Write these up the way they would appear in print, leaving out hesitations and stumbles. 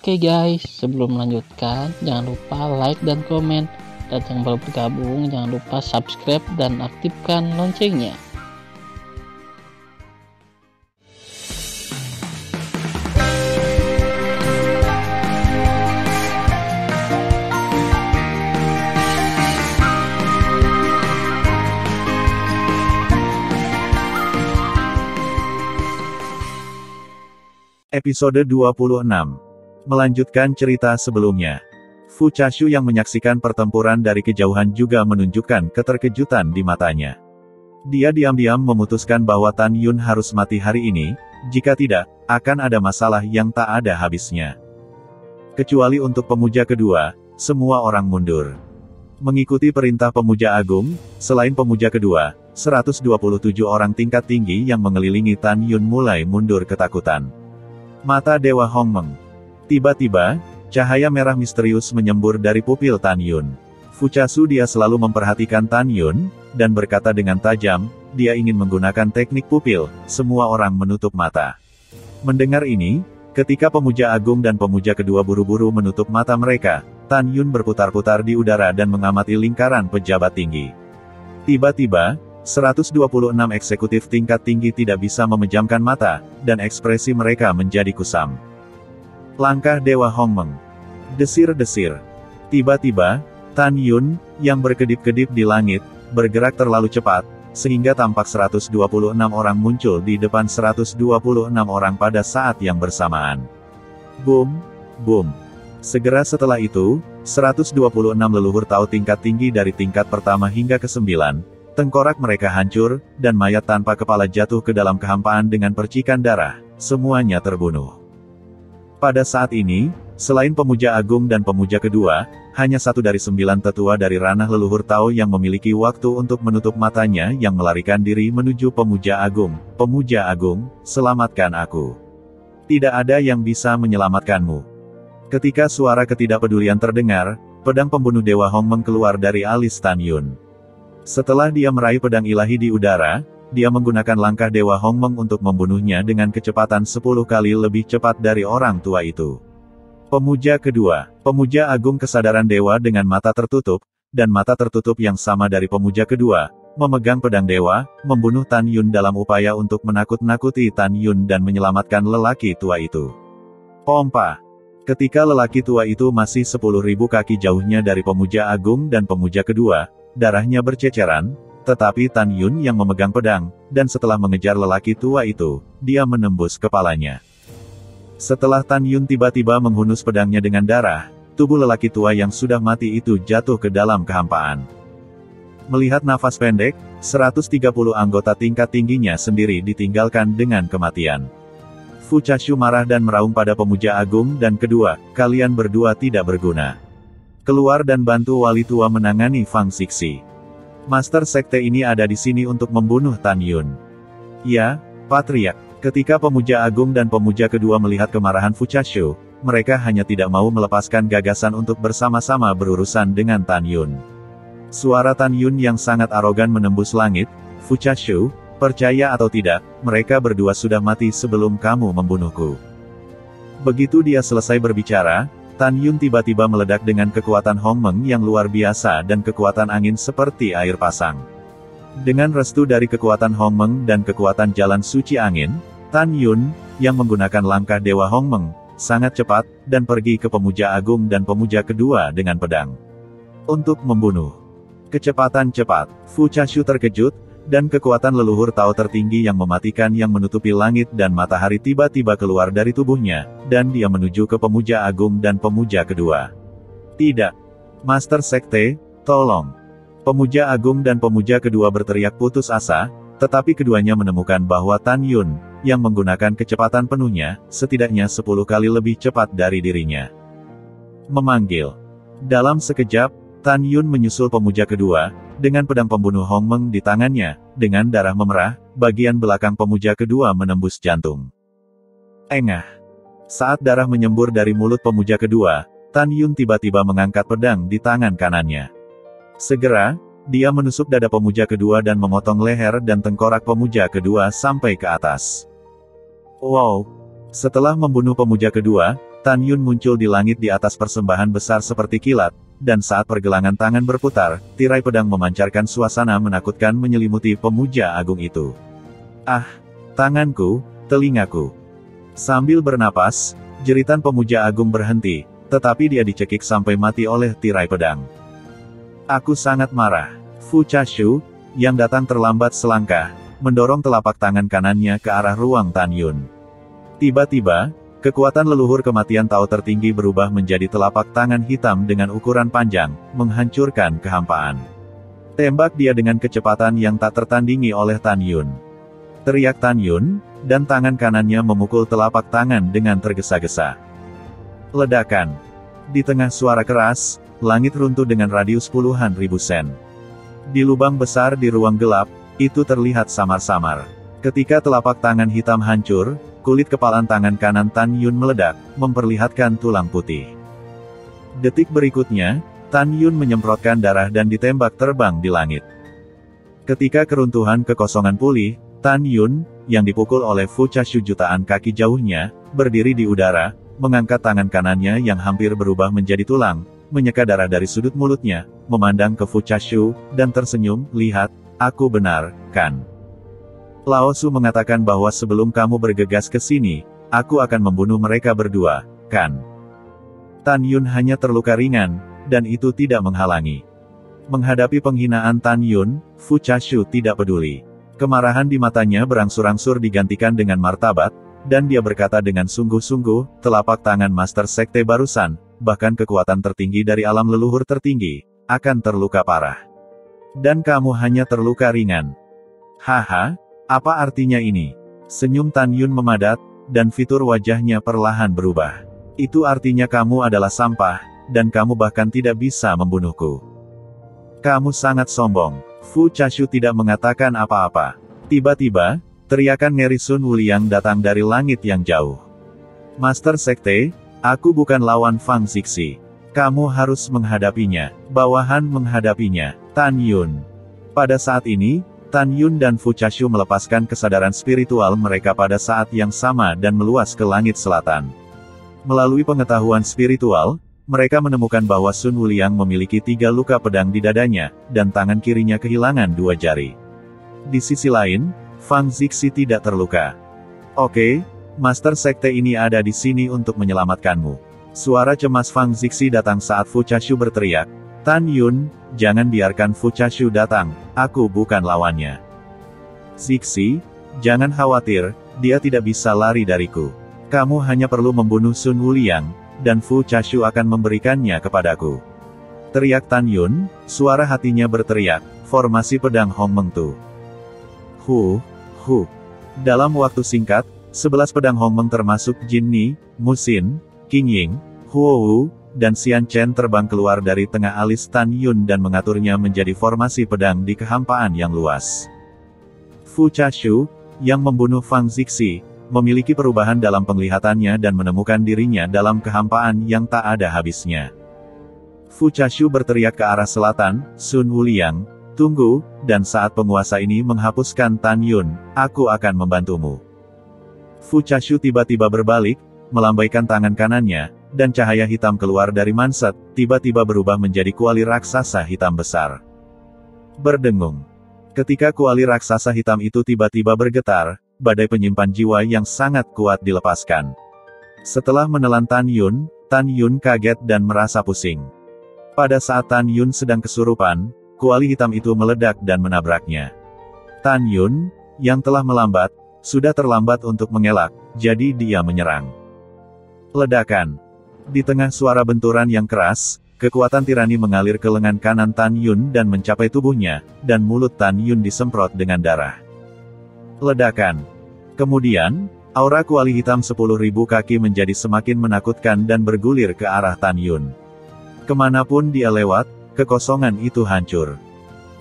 Oke guys, sebelum melanjutkan, jangan lupa like dan komen. Dan yang baru bergabung, jangan lupa subscribe dan aktifkan loncengnya. Episode 26. Melanjutkan cerita sebelumnya. Fu Chashu yang menyaksikan pertempuran dari kejauhan juga menunjukkan keterkejutan di matanya. Dia diam-diam memutuskan bahwa Tan Yun harus mati hari ini, jika tidak, akan ada masalah yang tak ada habisnya. Kecuali untuk pemuja kedua, semua orang mundur. Mengikuti perintah pemuja agung, selain pemuja kedua, 127 orang tingkat tinggi yang mengelilingi Tan Yun mulai mundur ketakutan. Mata Dewa Hongmeng. Tiba-tiba, cahaya merah misterius menyembur dari pupil Tan Yun. Fu Chashu dia selalu memperhatikan Tan Yun, dan berkata dengan tajam, dia ingin menggunakan teknik pupil, semua orang menutup mata. Mendengar ini, ketika pemuja agung dan pemuja kedua buru-buru menutup mata mereka, Tan Yun berputar-putar di udara dan mengamati lingkaran pejabat tinggi. Tiba-tiba, 126 eksekutif tingkat tinggi tidak bisa memejamkan mata, dan ekspresi mereka menjadi kusam. Langkah Dewa Hongmeng. Desir-desir. Tiba-tiba, Tan Yun, yang berkedip-kedip di langit, bergerak terlalu cepat, sehingga tampak 126 orang muncul di depan 126 orang pada saat yang bersamaan. Boom, boom. Segera setelah itu, 126 leluhur Tao tingkat tinggi dari tingkat pertama hingga ke-9, tengkorak mereka hancur, dan mayat tanpa kepala jatuh ke dalam kehampaan dengan percikan darah, semuanya terbunuh. Pada saat ini, selain pemuja agung dan pemuja kedua, hanya satu dari 9 tetua dari ranah leluhur Tao yang memiliki waktu untuk menutup matanya yang melarikan diri menuju pemuja agung. Pemuja agung, selamatkan aku. Tidak ada yang bisa menyelamatkanmu. Ketika suara ketidakpedulian terdengar, pedang pembunuh Dewa Hongmeng keluar dari alis Tan Yun. Setelah dia meraih pedang ilahi di udara, dia menggunakan langkah Dewa Hongmeng untuk membunuhnya dengan kecepatan 10 kali lebih cepat dari orang tua itu. Pemuja kedua, pemuja agung kesadaran dewa dengan mata tertutup, dan mata tertutup yang sama dari pemuja kedua, memegang pedang dewa, membunuh Tan Yun dalam upaya untuk menakut-nakuti Tan Yun dan menyelamatkan lelaki tua itu. Pompa. Ketika lelaki tua itu masih 10.000 kaki jauhnya dari pemuja agung dan pemuja kedua, darahnya berceceran, tetapi Tan Yun yang memegang pedang, dan setelah mengejar lelaki tua itu, dia menembus kepalanya. Setelah Tan Yun tiba-tiba menghunus pedangnya dengan darah, tubuh lelaki tua yang sudah mati itu jatuh ke dalam kehampaan. Melihat nafas pendek, 130 anggota tingkat tingginya sendiri ditinggalkan dengan kematian. Fu Chashu marah dan meraung pada pemuja agung dan kedua, kalian berdua tidak berguna. Keluar dan bantu wali tua menangani Fang Xixi. Master sekte ini ada di sini untuk membunuh Tan Yun. Ya, Patriark. Ketika pemuja agung dan pemuja kedua melihat kemarahan Fu Chashu, mereka hanya tidak mau melepaskan gagasan untuk bersama-sama berurusan dengan Tan Yun. Suara Tan Yun yang sangat arogan menembus langit, Fu Chashu, percaya atau tidak, mereka berdua sudah mati sebelum kamu membunuhku. Begitu dia selesai berbicara, Tan Yun tiba-tiba meledak dengan kekuatan Hongmeng yang luar biasa dan kekuatan angin seperti air pasang. Dengan restu dari kekuatan Hongmeng dan kekuatan jalan suci angin, Tan Yun, yang menggunakan langkah Dewa Hongmeng, sangat cepat, dan pergi ke pemuja agung dan pemuja kedua dengan pedang. Untuk membunuh. Kecepatan cepat, Fu Chashu terkejut, dan kekuatan leluhur Tao tertinggi yang mematikan yang menutupi langit dan matahari tiba-tiba keluar dari tubuhnya, dan dia menuju ke pemuja agung dan pemuja kedua. Tidak. Master Sekte, tolong. Pemuja agung dan pemuja kedua berteriak putus asa, tetapi keduanya menemukan bahwa Tan Yun, yang menggunakan kecepatan penuhnya, setidaknya 10 kali lebih cepat dari dirinya. Memanggil. Dalam sekejap, Tan Yun menyusul pemuja kedua, dengan pedang pembunuh Hongmeng di tangannya, dengan darah memerah, bagian belakang pemuja kedua menembus jantung. Engah. Saat darah menyembur dari mulut pemuja kedua, Tan Yun tiba-tiba mengangkat pedang di tangan kanannya. Segera, dia menusuk dada pemuja kedua dan memotong leher dan tengkorak pemuja kedua sampai ke atas. Wow! Setelah membunuh pemuja kedua, Tan Yun muncul di langit di atas persembahan besar seperti kilat, dan saat pergelangan tangan berputar, tirai pedang memancarkan suasana menakutkan menyelimuti pemuja agung itu. Ah, tanganku, telingaku. Sambil bernapas, jeritan pemuja agung berhenti, tetapi dia dicekik sampai mati oleh tirai pedang. Aku sangat marah. Fu Chashu, yang datang terlambat selangkah, mendorong telapak tangan kanannya ke arah ruang Tan Yun. Tiba-tiba, kekuatan leluhur kematian Tao tertinggi berubah menjadi telapak tangan hitam dengan ukuran panjang, menghancurkan kehampaan. Tembak dia dengan kecepatan yang tak tertandingi oleh Tan Yun. Teriak Tan Yun, dan tangan kanannya memukul telapak tangan dengan tergesa-gesa. Ledakan. Di tengah suara keras, langit runtuh dengan radius puluhan ribu sen. Di lubang besar di ruang gelap, itu terlihat samar-samar. Ketika telapak tangan hitam hancur, kulit kepalan tangan kanan Tan Yun meledak, memperlihatkan tulang putih. Detik berikutnya, Tan Yun menyemprotkan darah dan ditembak terbang di langit. Ketika keruntuhan kekosongan pulih, Tan Yun, yang dipukul oleh Fu Chashu jutaan kaki jauhnya, berdiri di udara, mengangkat tangan kanannya yang hampir berubah menjadi tulang, menyeka darah dari sudut mulutnya, memandang ke Fu Chashu, dan tersenyum, lihat, aku benar, kan? Lao Su mengatakan bahwa sebelum kamu bergegas ke sini, aku akan membunuh mereka berdua, kan? Tan Yun hanya terluka ringan, dan itu tidak menghalangi. Menghadapi penghinaan Tan Yun, Fu Chashu tidak peduli. Kemarahan di matanya berangsur-angsur digantikan dengan martabat, dan dia berkata dengan sungguh-sungguh, telapak tangan Master Sekte barusan, bahkan kekuatan tertinggi dari alam leluhur tertinggi, akan terluka parah. Dan kamu hanya terluka ringan. Haha, apa artinya ini? Senyum Tan Yun memadat, dan fitur wajahnya perlahan berubah. Itu artinya kamu adalah sampah, dan kamu bahkan tidak bisa membunuhku. Kamu sangat sombong. Fu Chashu tidak mengatakan apa-apa. Tiba-tiba, teriakan ngeri Sun Wuliang datang dari langit yang jauh. Master Sekte, aku bukan lawan Fang Zixi. Kamu harus menghadapinya. Bawahan menghadapinya. Tan Yun. Pada saat ini, Tan Yun dan Fu Chashu melepaskan kesadaran spiritual mereka pada saat yang sama dan meluas ke langit selatan. Melalui pengetahuan spiritual, mereka menemukan bahwa Sun Wuliang memiliki 3 luka pedang di dadanya, dan tangan kirinya kehilangan 2 jari. Di sisi lain, Fang Zixi tidak terluka. Oke, Master Sekte ini ada di sini untuk menyelamatkanmu. Suara cemas Fang Zixi datang saat Fu Chashu berteriak, Tan Yun, jangan biarkan Fu Chashu datang, aku bukan lawannya. Zixi, jangan khawatir, dia tidak bisa lari dariku. Kamu hanya perlu membunuh Sun Wuliang, dan Fu Chashu akan memberikannya kepadaku. Teriak Tan Yun, suara hatinya berteriak, formasi pedang Hong Meng Tu. Dalam waktu singkat, 11 pedang Hong Meng termasuk Jin Ni, Mu Xin, Qing Ying, Huo Wu, dan Xian Chen terbang keluar dari tengah alis Tan Yun dan mengaturnya menjadi formasi pedang di kehampaan yang luas. Fu Chashu, yang membunuh Fang Zixi, memiliki perubahan dalam penglihatannya dan menemukan dirinya dalam kehampaan yang tak ada habisnya. Fu Chashu berteriak ke arah selatan, Sun Wuliang, tunggu, dan saat penguasa ini menghapuskan Tan Yun, aku akan membantumu. Fu Chashu tiba-tiba berbalik, melambaikan tangan kanannya, dan cahaya hitam keluar dari manset, tiba-tiba berubah menjadi kuali raksasa hitam besar. Berdengung. Ketika kuali raksasa hitam itu tiba-tiba bergetar, badai penyimpan jiwa yang sangat kuat dilepaskan. Setelah menelan Tan Yun kaget dan merasa pusing. Pada saat Tan Yun sedang kesurupan, kuali hitam itu meledak dan menabraknya. Tan Yun, yang telah melambat, sudah terlambat untuk mengelak, jadi dia menyerang. Ledakan. Di tengah suara benturan yang keras, kekuatan tirani mengalir ke lengan kanan Tan Yun dan mencapai tubuhnya, dan mulut Tan Yun disemprot dengan darah. Ledakan. Kemudian, aura kuali hitam 10.000 kaki menjadi semakin menakutkan dan bergulir ke arah Tan Yun. Kemanapun dia lewat, kekosongan itu hancur.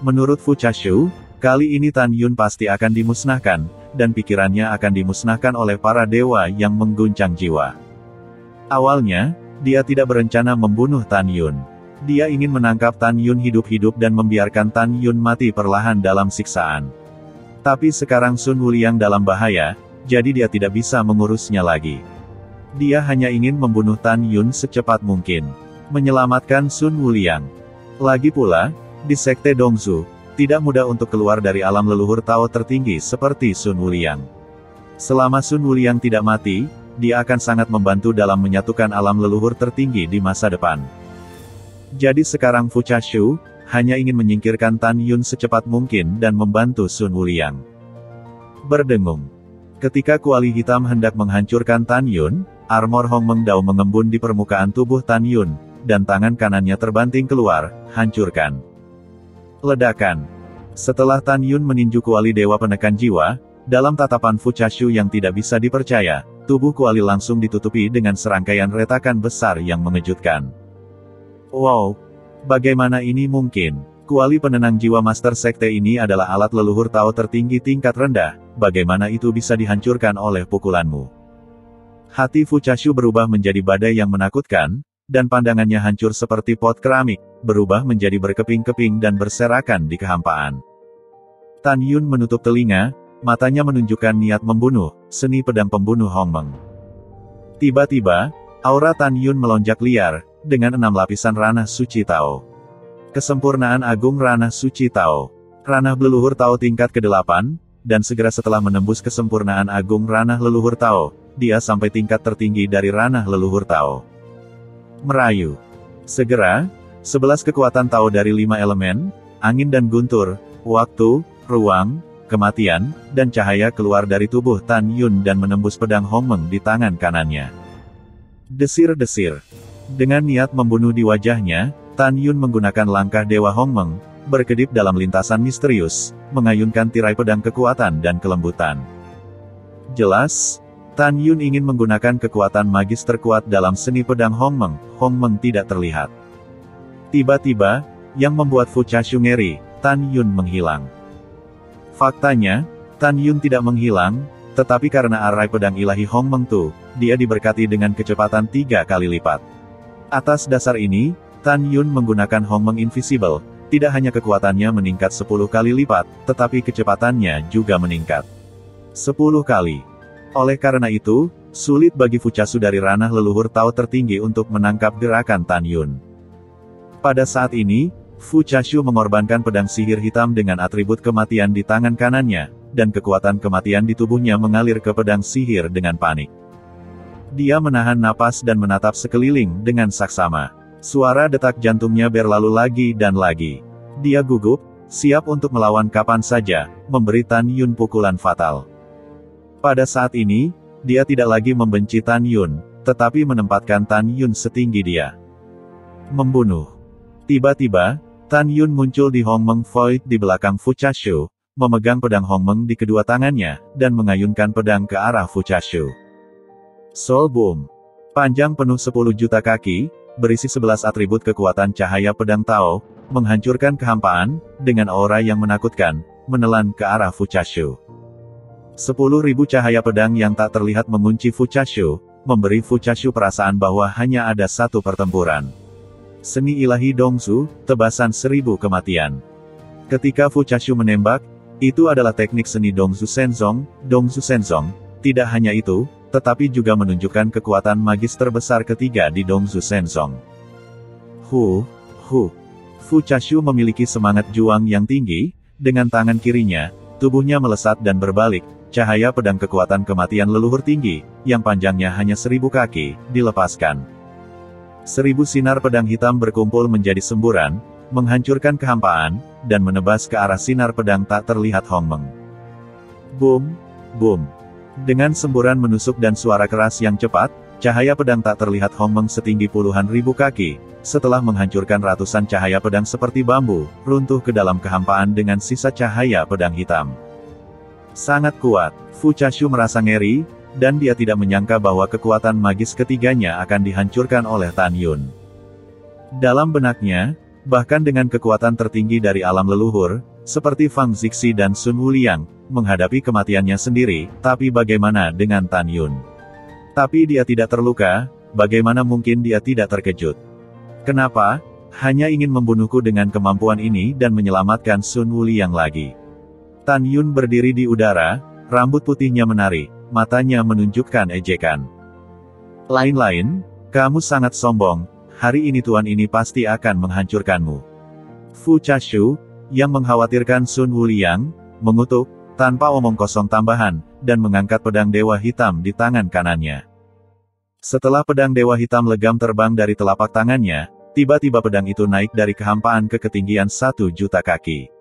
Menurut Fu Chashu, kali ini Tan Yun pasti akan dimusnahkan, dan pikirannya akan dimusnahkan oleh para dewa yang mengguncang jiwa. Awalnya, dia tidak berencana membunuh Tan Yun. Dia ingin menangkap Tan Yun hidup-hidup dan membiarkan Tan Yun mati perlahan dalam siksaan. Tapi sekarang Sun Wuliang dalam bahaya, jadi dia tidak bisa mengurusnya lagi. Dia hanya ingin membunuh Tan Yun secepat mungkin. Menyelamatkan Sun Wuliang. Lagi pula, di Sekte Dongzu, tidak mudah untuk keluar dari alam leluhur Tao tertinggi seperti Sun Wuliang. Selama Sun Wuliang tidak mati, dia akan sangat membantu dalam menyatukan alam leluhur tertinggi di masa depan. Jadi sekarang Fu Chashu hanya ingin menyingkirkan Tan Yun secepat mungkin dan membantu Sun Wuliang. Berdengung. Ketika kuali hitam hendak menghancurkan Tan Yun, armor Hong Meng Dao mengembun di permukaan tubuh Tan Yun, dan tangan kanannya terbanting keluar, hancurkan. Ledakan. Setelah Tan Yun meninju kuali Dewa Penekan Jiwa, dalam tatapan Fu Chashu yang tidak bisa dipercaya, tubuh kuali langsung ditutupi dengan serangkaian retakan besar yang mengejutkan. Wow! Bagaimana ini mungkin? Kuali penenang jiwa Master Sekte ini adalah alat leluhur Tao tertinggi tingkat rendah, bagaimana itu bisa dihancurkan oleh pukulanmu? Hati Fu Chashu berubah menjadi badai yang menakutkan, dan pandangannya hancur seperti pot keramik, berubah menjadi berkeping-keping dan berserakan di kehampaan. Tan Yun menutup telinga, matanya menunjukkan niat membunuh, seni pedang pembunuh Hong Meng. Tiba-tiba, aura Tan Yun melonjak liar, dengan 6 lapisan ranah suci Tao. Kesempurnaan agung ranah suci Tao. Ranah leluhur Tao tingkat ke-8, dan segera setelah menembus kesempurnaan agung ranah leluhur Tao, dia sampai tingkat tertinggi dari ranah leluhur Tao. Merayu. Segera, 11 kekuatan Tao dari 5 elemen, angin dan guntur, waktu, ruang, kematian, dan cahaya keluar dari tubuh Tan Yun dan menembus pedang Hong Meng di tangan kanannya. Desir-desir. Dengan niat membunuh di wajahnya, Tan Yun menggunakan langkah Dewa Hong Meng, berkedip dalam lintasan misterius, mengayunkan tirai pedang kekuatan dan kelembutan. Jelas, Tan Yun ingin menggunakan kekuatan magis terkuat dalam seni pedang Hong Meng tidak terlihat. Tiba-tiba, yang membuat Fu Chashu ngeri, Tan Yun menghilang. Faktanya, Tan Yun tidak menghilang, tetapi karena arai pedang ilahi Hong Meng Tu, dia diberkati dengan kecepatan 3 kali lipat. Atas dasar ini, Tan Yun menggunakan Hong Meng Invisible, tidak hanya kekuatannya meningkat 10 kali lipat, tetapi kecepatannya juga meningkat 10 kali. Oleh karena itu, sulit bagi Fu Chashu dari ranah leluhur Tao tertinggi untuk menangkap gerakan Tan Yun. Pada saat ini, Fu Chashu mengorbankan pedang sihir hitam dengan atribut kematian di tangan kanannya, dan kekuatan kematian di tubuhnya mengalir ke pedang sihir dengan panik. Dia menahan napas dan menatap sekeliling dengan saksama. Suara detak jantungnya berlalu lagi dan lagi. Dia gugup, siap untuk melawan kapan saja, memberi Tan Yun pukulan fatal. Pada saat ini, dia tidak lagi membenci Tan Yun, tetapi menempatkan Tan Yun setinggi dia. Membunuh. Tiba-tiba, Tan Yun muncul di Hong Meng Void di belakang Fu Chashu, memegang pedang Hong Meng di kedua tangannya, dan mengayunkan pedang ke arah Fu Chashu. Soul Boom. Panjang penuh 10 juta kaki, berisi 11 atribut kekuatan cahaya pedang Tao, menghancurkan kehampaan, dengan aura yang menakutkan, menelan ke arah Fu Chashu. 10.000 cahaya pedang yang tak terlihat mengunci Fu Chashu, memberi Fu Chashu perasaan bahwa hanya ada satu pertempuran. Seni ilahi Dongzu, tebasan 1000 kematian. Ketika Fu Chashu menembak, itu adalah teknik seni Dongzu Shenzong. Tidak hanya itu, tetapi juga menunjukkan kekuatan magis terbesar ketiga di Dongzu Shenzong. Fu Chashu memiliki semangat juang yang tinggi, dengan tangan kirinya, tubuhnya melesat dan berbalik, cahaya pedang kekuatan kematian leluhur tinggi, yang panjangnya hanya 1000 kaki, dilepaskan. 1000 sinar pedang hitam berkumpul menjadi semburan, menghancurkan kehampaan, dan menebas ke arah sinar pedang tak terlihat Hong Meng. Boom, boom. Dengan semburan menusuk dan suara keras yang cepat, cahaya pedang tak terlihat Hong Meng setinggi puluhan ribu kaki, setelah menghancurkan ratusan cahaya pedang seperti bambu, runtuh ke dalam kehampaan dengan sisa cahaya pedang hitam. Sangat kuat, Fu Chashu merasa ngeri, dan dia tidak menyangka bahwa kekuatan magis ketiganya akan dihancurkan oleh Tan Yun. Dalam benaknya, bahkan dengan kekuatan tertinggi dari alam leluhur, seperti Fang Zixi dan Sun Wuliang, menghadapi kematiannya sendiri, tapi bagaimana dengan Tan Yun? Tapi dia tidak terluka, bagaimana mungkin dia tidak terkejut? Kenapa? Hanya ingin membunuhku dengan kemampuan ini dan menyelamatkan Sun Wuliang lagi. Tan Yun berdiri di udara, rambut putihnya menari, matanya menunjukkan ejekan. Lain-lain, kamu sangat sombong, hari ini tuan ini pasti akan menghancurkanmu. Fu Chashu, yang mengkhawatirkan Sun Wuliang, mengutuk, tanpa omong kosong tambahan, dan mengangkat pedang Dewa Hitam di tangan kanannya. Setelah pedang Dewa Hitam legam terbang dari telapak tangannya, tiba-tiba pedang itu naik dari kehampaan ke ketinggian 1.000.000 kaki.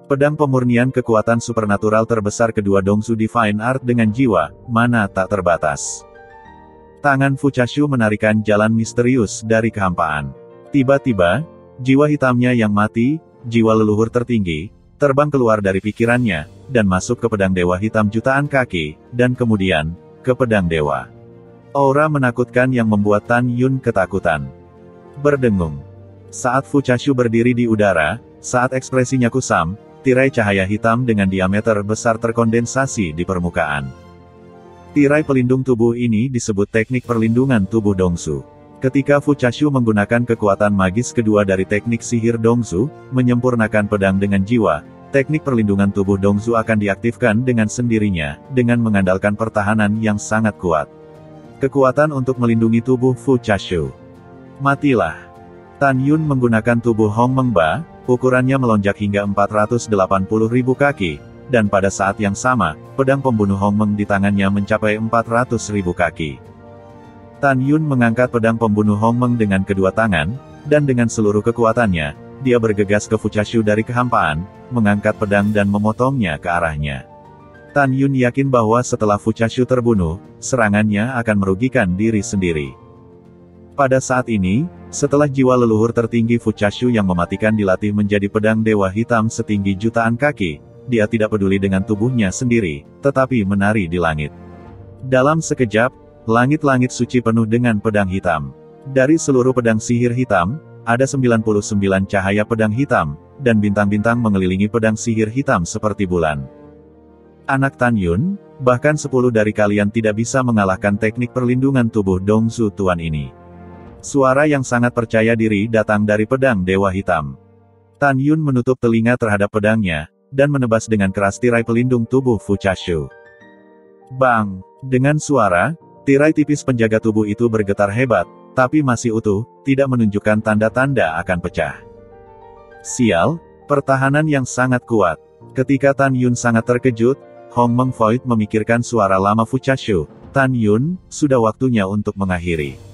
Pedang pemurnian kekuatan supernatural terbesar kedua Dongsu Divine Art dengan jiwa, mana tak terbatas. Tangan Fu Chashu menarikan jalan misterius dari kehampaan. Tiba-tiba, jiwa hitamnya yang mati, jiwa leluhur tertinggi, terbang keluar dari pikirannya, dan masuk ke pedang Dewa Hitam jutaan kaki, dan kemudian, ke pedang Dewa. Aura menakutkan yang membuat Tan Yun ketakutan. Berdengung. Saat Fu Chashu berdiri di udara, saat ekspresinya kusam, tirai cahaya hitam dengan diameter besar terkondensasi di permukaan. Tirai pelindung tubuh ini disebut teknik perlindungan tubuh Dongsu. Ketika Fu Chashu menggunakan kekuatan magis kedua dari teknik sihir Dongsu, menyempurnakan pedang dengan jiwa, teknik perlindungan tubuh Dongsu akan diaktifkan dengan sendirinya, dengan mengandalkan pertahanan yang sangat kuat. Kekuatan untuk melindungi tubuh Fu Chashu. Matilah. Tan Yun menggunakan tubuh Hong Mengba, ukurannya melonjak hingga 480.000 kaki, dan pada saat yang sama, pedang pembunuh Hong Meng di tangannya mencapai 400.000 kaki. Tan Yun mengangkat pedang pembunuh Hong Meng dengan kedua tangan, dan dengan seluruh kekuatannya, dia bergegas ke Fu Chashu dari kehampaan, mengangkat pedang dan memotongnya ke arahnya. Tan Yun yakin bahwa setelah Fu Chashu terbunuh, serangannya akan merugikan diri sendiri. Pada saat ini, setelah jiwa leluhur tertinggi Fu Chashu yang mematikan dilatih menjadi pedang Dewa Hitam setinggi jutaan kaki, dia tidak peduli dengan tubuhnya sendiri, tetapi menari di langit. Dalam sekejap, langit-langit suci penuh dengan pedang hitam. Dari seluruh pedang sihir hitam, ada 99 cahaya pedang hitam, dan bintang-bintang mengelilingi pedang sihir hitam seperti bulan. Anak Tan Yun, bahkan 10 dari kalian tidak bisa mengalahkan teknik perlindungan tubuh Dongsu Tuan ini. Suara yang sangat percaya diri datang dari pedang Dewa Hitam. Tan Yun menutup telinga terhadap pedangnya, dan menebas dengan keras tirai pelindung tubuh Fu Chashu. Bang! Dengan suara, tirai tipis penjaga tubuh itu bergetar hebat, tapi masih utuh, tidak menunjukkan tanda-tanda akan pecah. Sial, pertahanan yang sangat kuat. Ketika Tan Yun sangat terkejut, Hong Meng Void memikirkan suara lama Fu Chashu. Tan Yun, sudah waktunya untuk mengakhiri.